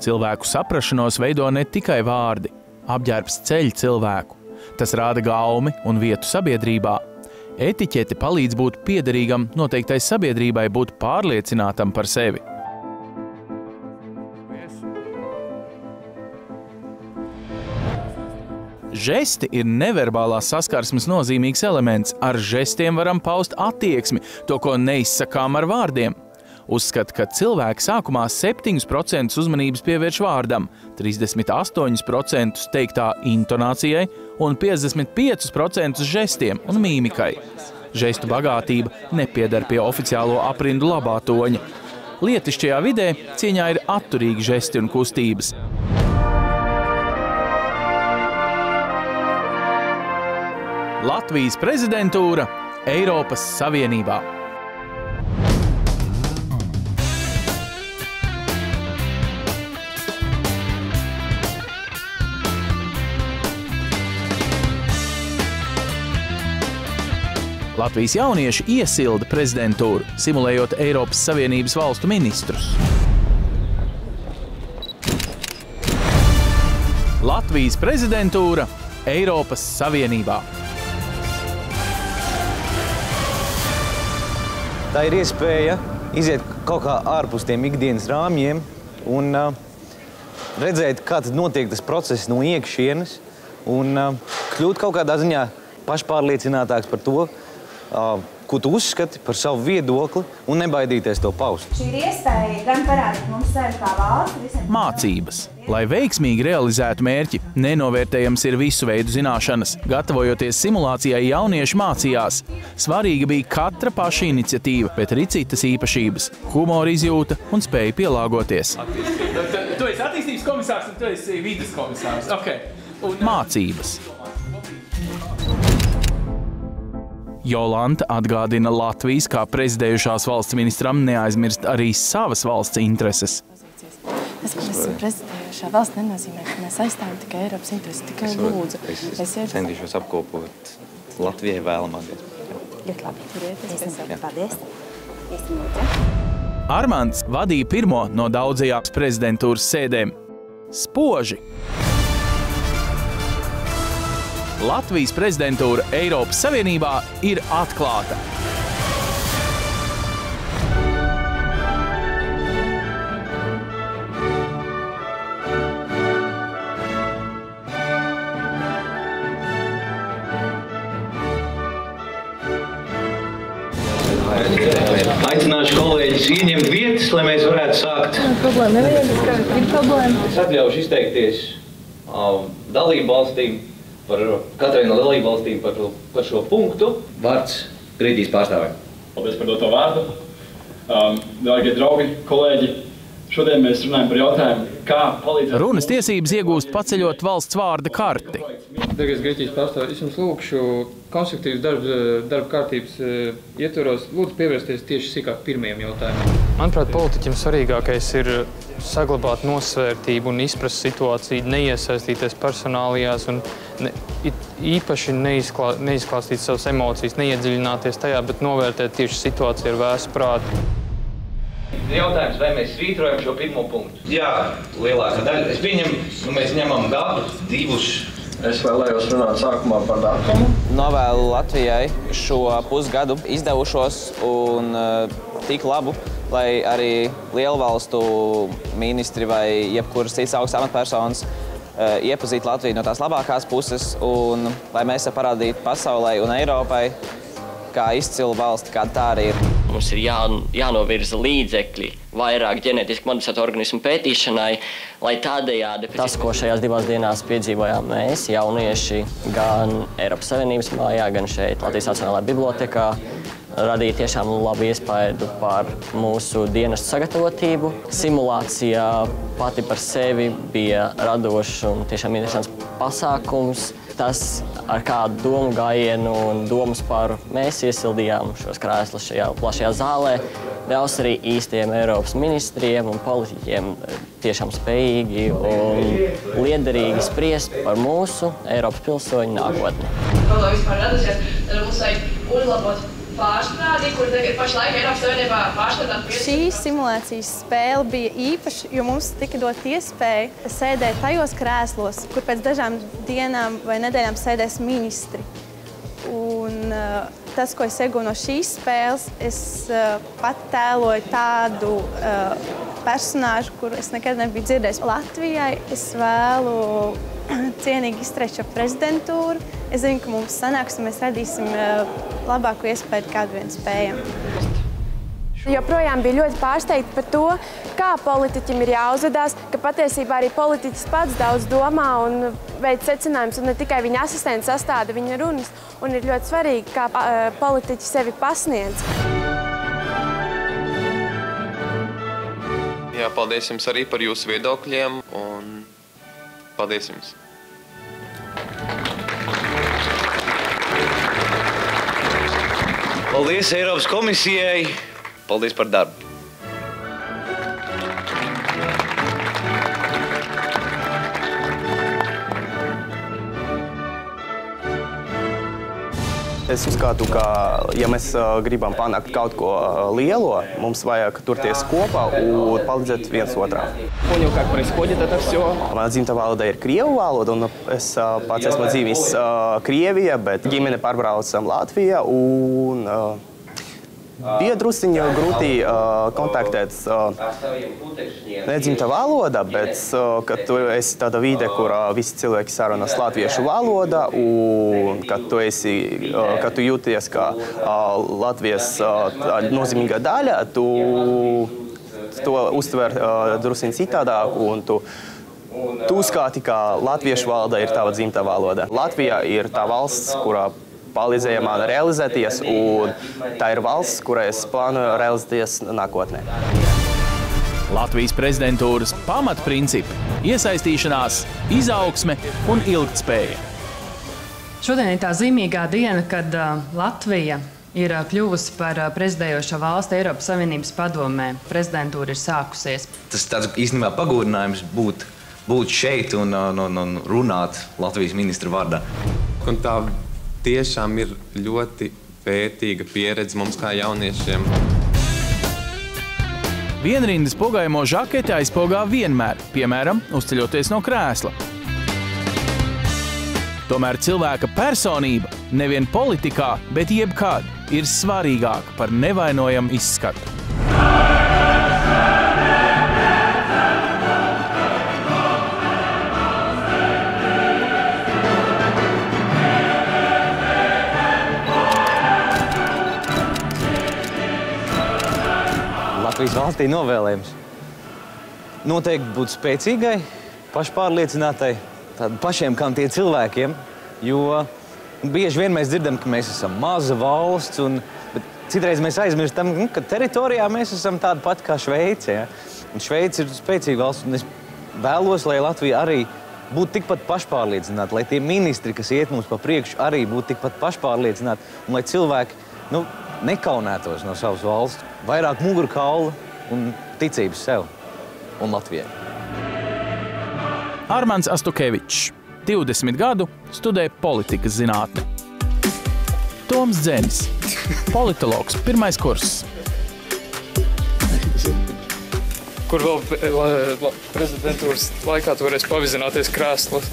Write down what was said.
Cilvēku saprašanos veido ne tikai vārdi. Apģērbs ceļ cilvēku. Tas rāda gaumi un vietu sabiedrībā. Etiķete palīdz būt piederīgam noteiktai sabiedrībai, būt pārliecinātam par sevi. Žesti ir neverbālās saskarsmes nozīmīgs elements. Ar žestiem varam paust attieksmi, to, ko neizsakām ar vārdiem. Uzskata, ka cilvēki sākumā 7% uzmanības pievērš vārdam, 38% teiktā intonācijai un 55% žestiem un mīmikai. Žestu bagātība nepiedar pie oficiālo aprindu labā toņa. Lietišķajā vidē cieņā ir atturīgi žesti un kustības. Latvijas prezidentūra Eiropas Savienībā. Latvijas jaunieši iesilda prezidentūru, simulējot Eiropas Savienības valstu ministrus. Latvijas prezidentūra Eiropas Savienībā. Tā ir iespēja iziet kaut kā ārpus tiem ikdienas rāmjiem un redzēt, kā tad notiek tas process no iekšienes un kļūt kaut kādā ziņā pašpārliecinātāks par to, ko tu uzskati par savu viedokli un nebaidīties to paust. Šī ir iespēja gan parādīt mums sevi kā valsti. Mācības. Lai veiksmīgi realizētu mērķi, nenovērtējams ir visu veidu zināšanas. Gatavojoties simulācijai, jaunieši mācījās. Svarīga bija katra paša iniciatīva, bet arī citas īpašības, humora izjūta un spēja pielāgoties. Tu esi attīstības komisārs un tu esi vides komisārs. Okay. Mācības. Jolanta atgādina Latvijas kā prezidējušās valsts ministram neaizmirst arī savas valsts intereses. Tas, ka mēs esam prezidējušā valsts, nenozīmē, ka mēs aizstāvam tikai Eiropas intereses, tikai lūdzu. Es centīšos apkopot Latvijai vēlamākais. Ļoti labi, turieties. Paldies. Armands vadīja pirmo no daudzajām prezidentūras sēdēm. Spoži. Latvijas prezidentūra Eiropas Savienībā ir atklāta. Aicināšu kolēģis ieņemt vietas, lai mēs varētu sākt. Problēma nevienam, ka ir problēma. Es atļaušu izteikties dalībvalstīm, katrai no dalībvalstīm par šo punktu. Vārds Grieķijas pārstāvēm. Paldies par doto vārdu. Dārgie draugi, kolēģi, šodien mēs runājam par jautājumu, kā palīdzēt... Runas tiesības iegūst paceļot valsts vārda karti. Dārgais Grieķijas pārstāvji, es jums lūkšu konstruktīvas darba kārtības ietvaros, lūdzu pievērsties tieši sīkāk pirmajam jautājumam. Manuprāt, politiķim svarīgākais ir saglabāt nosvērtību un izprast situāciju, neiesaistīties personālijās un īpaši neizklāstīt savas emocijas, neiedziļināties tajā, bet novērtēt tieši situāciju ar vērsu prātu. Jautājums, vai mēs svītrojam šo pirmo punktu? Jā, lielākā daļa. Es pieņemu, mēs ņemam gadu, divus. Es vēlējos runāt sākumā par datumu. Novēlu Latvijai šo pusgadu izdevušos un tik labu, lai arī lielvalstu ministri vai jebkuras citas augstas amatpersonas iepazītu Latviju no tās labākās puses un lai mēs parādītu pasaulē un Eiropai, kā izcilu valsti, kāda tā arī ir. Mums ir jānovirza līdzekļi vairāk ģenētiski modificētu organismu pētīšanai, lai tādējādi... Tas, ko šajās divās dienās piedzīvojām mēs, jaunieši, gan Eiropas Savienības mājā, gan šeit Latvijas Nacionālajā bibliotekā, radīja tiešām labu iespaidu par mūsu dienestu sagatavotību. Simulācija pati par sevi bija radošs un tiešām interesants pasākums. Tas, ar kādu domu gājienu un domas par mēs iesildījām šos krēslus šajā plašajā zālē, ļaus arī īstiem Eiropas ministriem un politiķiem tiešām spējīgi un liederīgi spriest par mūsu Eiropas pilsoņu nākotni. Kā to vispār radusies, tad mums vajag uzlabot pārstrādi, kur pašlaik Eiropas Savienībā pārstrādāt pieci. Šī simulācijas spēle bija īpaša, jo mums tika dot iespēja sēdēt tajos krēslos, kur pēc dažām dienām vai nedēļām sēdēs ministri. Un tas, ko es iegūstu no šīs spēles, es pat tēloju tādu personāžu, kuru es nekad nebiju dzirdējis. Latvijai es vēlu cienīgi izturēt šo prezidentūru. Es zinu, ka mums sanāks un mēs radīsim labāku iespēju, kādu vien spējam. Joprojām bija ļoti pārsteigta par to, kā politiķim ir jāuzvedās, ka patiesībā arī politiķis pats daudz domā un veic secinājumus, un ne tikai viņa asistenti sastāda viņa runas, un ir ļoti svarīgi, kā politiķi sevi pasniedz. Jā, paldies jums arī par jūsu viedokļiem, un paldies jums. Paldies Eiropas komisijai. Paldies par darbu. Es uzskatu, ka, ja mēs gribam panākt kaut ko lielo, mums vajag turties kopā un palīdzēt viens otram. Понял, как происходит это все. Mana dzimtā valoda ir krievu valoda, un es pats esmu dzīvojis Krievijā, bet ģimene pārbraucam Latvijā, un bija drusciņi grūti kontaktēt nedzimtā valoda, bet kad tu esi tāda vide, kur visi cilvēki sarunās latviešu valoda, un kad tu jūties kā Latvijas nozīmīga daļa, tu to uztver drusciņi citādāk, un tu uzskati, ka latviešu valoda ir tava dzimtā valoda. Latvija ir tā valsts, kurā palīdzēja man realizēties, un tā ir valsts, kurai es plānoju realizēties nākotnē. Latvijas prezidentūras pamatprincipi – iesaistīšanās, izaugsme un ilgtspēja. Šodien ir tā zīmīgā diena, kad Latvija ir kļuvusi par prezidējošo valsti Eiropas Savienības padomē. Prezidentūra ir sākusies. Tas ir tāds īstenībā pagūdinājums būt šeit un runāt Latvijas ministra vārdā. Un tā tiešām ir ļoti vērtīga pieredze mums kā jauniešiem. Vienrindas pogājamo žaketi aizpogā vienmēr, piemēram, uzceļoties no krēsla. Tomēr cilvēka personība nevien politikā, bet jebkad ir svarīgāka par nevainojamu izskatu. Latvijas valstī novēlējums noteikti būt spēcīgai, pašpārliecinātai, tādiem pašiem kā tie cilvēkiem, jo bieži vien mēs dzirdam, ka mēs esam maza valsts, bet citreiz mēs aizmirstam, ka teritorijā mēs esam tādi pati kā Šveice. Ja? Un Šveice ir spēcīga valsts, un es vēlos, lai Latvija arī būtu tikpat pašpārliecināta, lai tie ministri, kas iet mums pa priekšu, arī būtu tikpat pašpārliecināti, un lai cilvēki nekaunētos no savas valsts, vairāk mugurkaula un ticības sev un Latvijai. Armands Astukevičs, 20 gadu, studē politikas zinātni. Toms Dzenis, politologs, 1. kurss. Kur vēl prezidentūras laikā tu varēsi pavizināties krēslos?